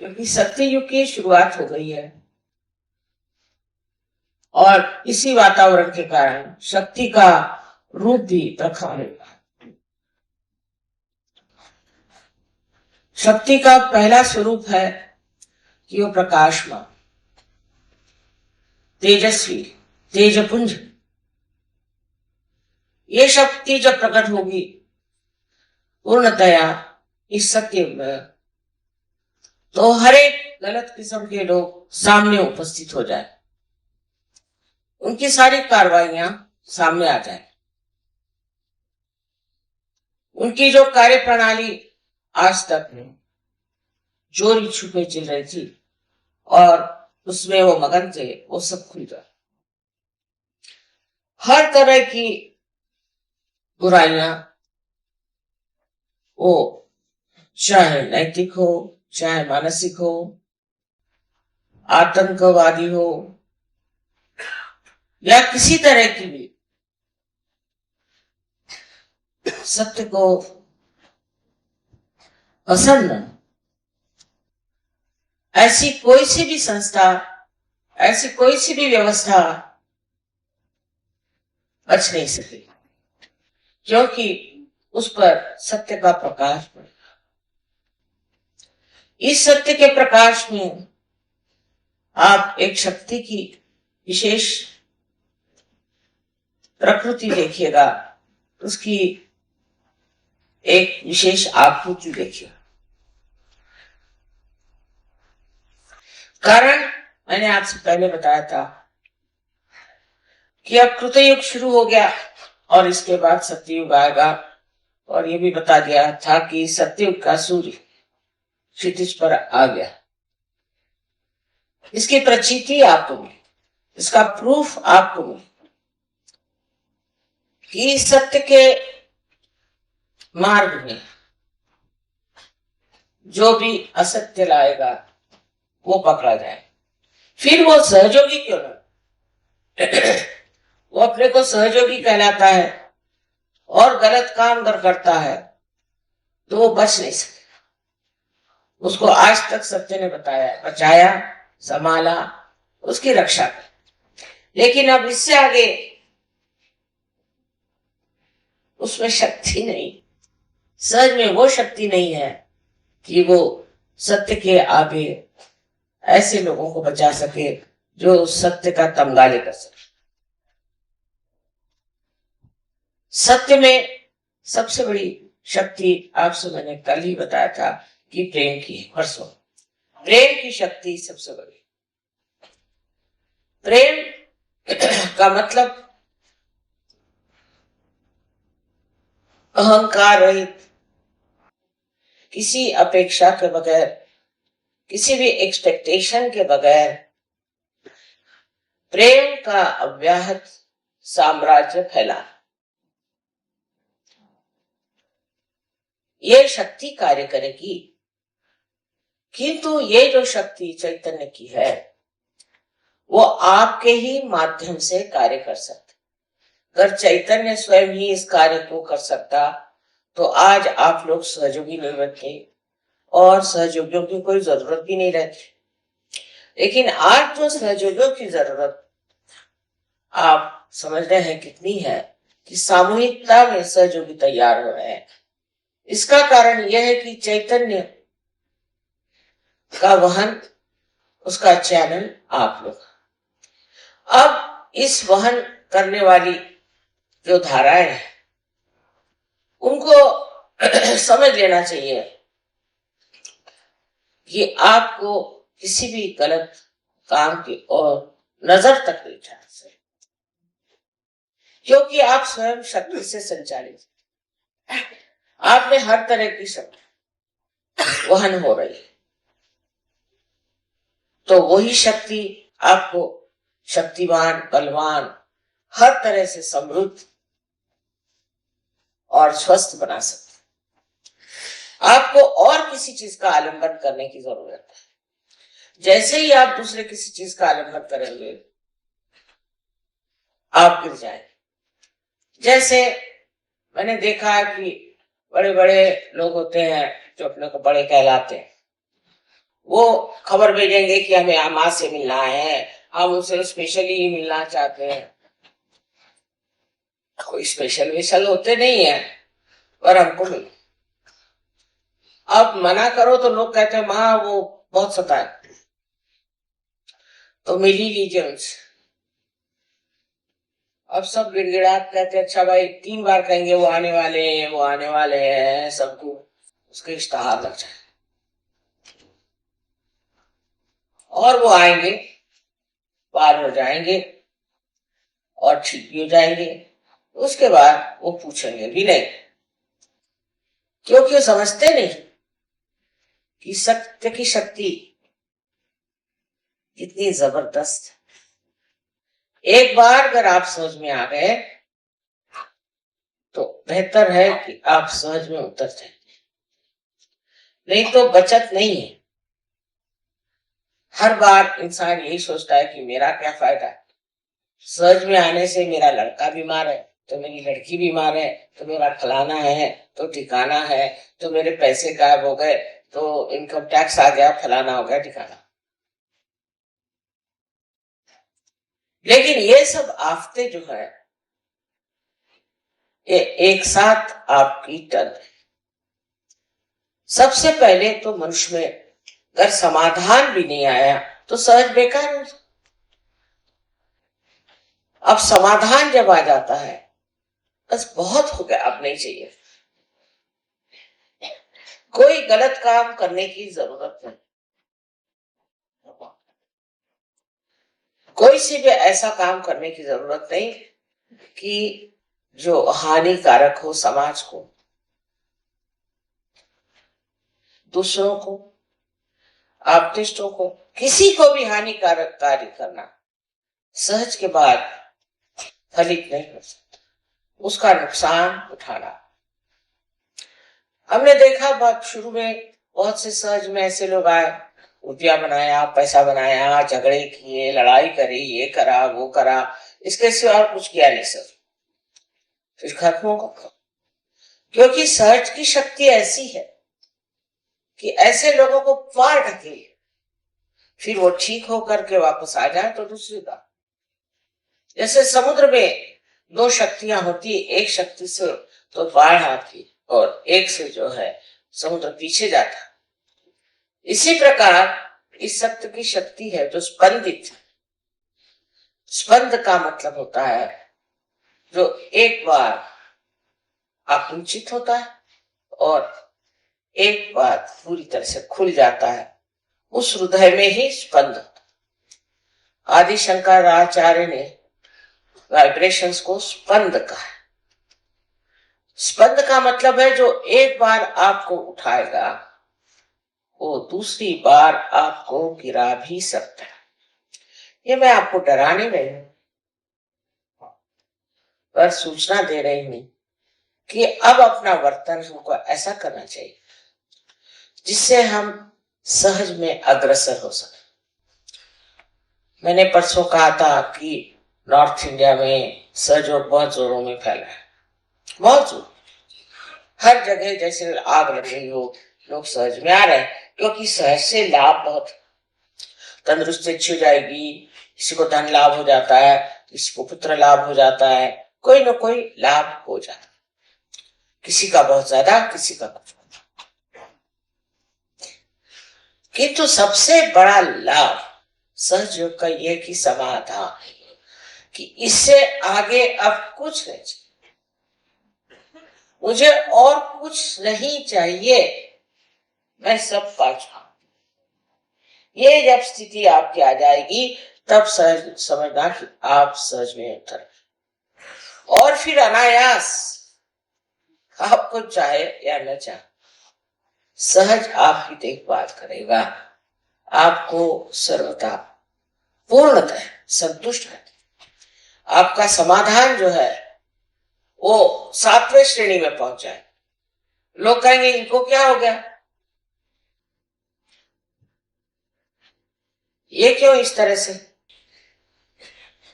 क्योंकि सत्ययुग की शुरुआत हो गई है और इसी वातावरण के कारण शक्ति का रूप भी प्रखर होगा। शक्ति का पहला स्वरूप है कि वो प्रकाशमान, तेजस्वी, तेजपुंज। ये शक्ति जब प्रकट होगी पूर्णतया इस सत्य में, तो हर एक गलत किस्म के लोग सामने उपस्थित हो जाए, उनकी सारी कार्रवाइयां सामने आ जाए। उनकी जो कार्य प्रणाली आज तक चोरी छुपे चल रही थी और उसमें वो मगन थे, वो सब खुल जाए। हर तरह की बुराइयां, वो चाहे नैतिक हो, चाहे मानसिक हो, आतंकवादी हो या किसी तरह की भी, सत्य को पसंद न, ऐसी कोई सी भी संस्था, ऐसी कोई सी भी व्यवस्था बच नहीं सकी, क्योंकि उस पर सत्य का प्रकाश पड़ेगा। इस सत्य के प्रकाश में आप एक शक्ति की विशेष प्रकृति देखिएगा, उसकी एक विशेष आकृति देखिएगा। कारण मैंने आपसे पहले बताया था कि अब कृतयुग शुरू हो गया और इसके बाद सत्ययुग आएगा, और ये भी बता दिया था कि सत्ययुग का सूर्य क्षितिज पर आ गया। इसकी प्रचिति आपको मिली, इसका प्रूफ आपको मिली कि सत्य के मार्ग में जो भी असत्य लाएगा वो पकड़ा जाए, फिर वो सहयोगी क्यों ना, वो अपने को सहयोगी कहलाता है और गलत काम अगर करता है तो वो बच नहीं सकेगा। उसको आज तक सत्य ने बताया, बचाया, संभाला, उसकी रक्षा की। लेकिन अब इससे आगे उसमें शक्ति नहीं, सहज में वो शक्ति नहीं है कि वो सत्य के आगे ऐसे लोगों को बचा सके जो सत्य का तमगाले कर सके। सत्य में सबसे बड़ी शक्ति आपसे मैंने कल ही बताया था कि प्रेम की, परसों, प्रेम की शक्ति सबसे बड़ी। प्रेम का मतलब अहंकार रहित, किसी अपेक्षा के बगैर, किसी भी एक्सपेक्टेशन के बगैर प्रेम का अव्याहत साम्राज्य फैला। ये शक्ति कार्य करेगी, किंतु ये जो शक्ति चैतन्य की है वो आपके ही माध्यम से कार्य कर सकता। अगर चैतन्य स्वयं ही इस कार्य को कर सकता तो आज आप लोग सहयोगी नहीं बनते और सहयोगियों की कोई जरूरत भी नहीं रहती। लेकिन आज जो सहयोगियों की जरूरत आप समझ रहे हैं कितनी है, कि सामूहिकता में सहयोगी तैयार हो रहे हैं। इसका कारण यह है कि चैतन्य का वहन, उसका चैनल आप लोग। अब इस वहन करने वाली जो धाराएं हैं उनको समझ लेना चाहिए कि आपको किसी भी गलत काम की ओर नजर तक नहीं जाना चाहिए, क्योंकि आप स्वयं शक्ति से संचालित, आप में हर तरह की शक्ति वहन हो रही है। तो वही शक्ति आपको शक्तिवान, बलवान, हर तरह से समृद्ध और स्वस्थ बना सकती। आपको और किसी चीज का आलिंगन करने की जरूरत है। जैसे ही आप दूसरे किसी चीज का आलिंगन करेंगे आप गिर जाएंगे। जैसे मैंने देखा है कि बड़े बड़े लोग होते हैं जो अपने को बड़े कहलाते हैं, वो खबर भेजेंगे कि हमें माँ से मिलना है, हम उनसे स्पेशली मिलना चाहते हैं। कोई स्पेशल विशल होते नहीं है, पर हमको मिलो। अब मना करो तो लोग कहते हैं माँ वो बहुत सताए, तो मिल ही लीजिए उनसे। अब सब गिड़गिड़ात कहते हैं अच्छा भाई, 3 बार कहेंगे वो आने वाले हैं, वो आने वाले हैं, सबको उसके इश्तहार लग जाए और वो आएंगे, पार हो जाएंगे और ठीक भी हो जाएंगे। उसके बाद वो पूछेंगे भी नहीं, क्योंकि वो समझते नहीं कि सत्य की शक्ति कितनी जबरदस्त है। एक बार अगर आप समझ में आ गए तो बेहतर है कि आप सहज में उतर जाए, नहीं तो बचत नहीं है। हर बार इंसान यही सोचता है कि मेरा क्या फायदा है, सहज में आने से मेरा लड़का बीमार है तो मेरी लड़की बीमार है, तो मेरा फलाना है तो ठिकाना है, तो मेरे पैसे गायब हो गए, तो इनकम टैक्स आ गया, फलाना हो गया ठिकाना। लेकिन ये सब आफतें जो है ये एक साथ आपकी टल। सबसे पहले तो मनुष्य में अगर समाधान भी नहीं आया तो सहज बेकार हो। अब समाधान जब आ जाता है बस बहुत हो गया, अब नहीं चाहिए। कोई गलत काम करने की जरूरत नहीं, कोई से भी ऐसा काम करने की जरूरत नहीं कि जो हानिकारक हो समाज को, दूसरों को, आप्तिष्टों को, किसी को भी हानिकारक कार्य करना सहज के बाद फलित नहीं हो सकता, उसका नुकसान उठाना। हमने देखा बहुत शुरू में बहुत से सहज में ऐसे लोग आए, रुपया बनाया, पैसा बनाया, झगड़े किए, लड़ाई करी, ये करा वो करा, इसके सिवा और कुछ किया नहीं सर, फिर खत्म होगा। क्योंकि सहज की शक्ति ऐसी है कि ऐसे लोगों को पार ढके, फिर वो ठीक होकर के वापस आ जाए तो दूसरी बात। जैसे समुद्र में 2 शक्तियां होती, एक शक्ति से तो बाढ़ आती और एक से जो है समुद्र पीछे जाता। इसी प्रकार इस सत्य की शक्ति है जो स्पंदित। स्पंद का मतलब होता है जो एक बार आकुंचित होता है और एक बार पूरी तरह से खुल जाता है, उस हृदय में ही स्पंद होता है। आदि शंकराचार्य ने वाइब्रेशंस को स्पंद कहा। स्पंद का मतलब है जो एक बार आपको उठाएगा वो दूसरी बार आपको गिरा भी सकता है। ये मैं आपको डरा नहीं रही हूं, पर सूचना दे रही हूं कि अब अपना वर्तन हमको ऐसा करना चाहिए जिससे हम सहज में अग्रसर हो सके। मैंने परसों कहा था कि नॉर्थ इंडिया में सहयोग बहुत जोरों में फैला है, बहुत जोर, हर जगह जैसे आग लग रही हो लोग सहज में आ रहे हैं, क्योंकि सहज से लाभ बहुत। तंदुरुस्ती अच्छी हो जाएगी, किसी को धन लाभ हो जाता है, किसी को पुत्र लाभ हो जाता है, कोई ना कोई लाभ हो जाता है, किसी का बहुत ज्यादा, किसी का कुछ। किंतु सबसे बड़ा लाभ सहज योग का यह कि समाधान, कि इससे आगे अब कुछ नहीं चाहिए, मुझे और कुछ नहीं चाहिए, मैं सब पा चुका। ये जब स्थिति आपकी आ जाएगी तब सहज समझना कि आप सहज में उतर, और फिर अनायास आपको चाहे या न चाहे सहज आपकी देखभाल करेगा, आपको सर्वथा पूर्णतः संतुष्ट है। आपका समाधान जो है वो 7वें श्रेणी में पहुंच जाए। लोग कहेंगे इनको क्या हो गया, ये क्यों इस तरह से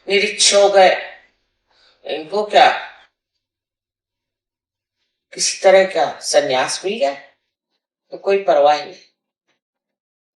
निरीक्ष हो गए, इनको क्या किसी तरह का संन्यास मिल गया, तो कोई परवाह नहीं।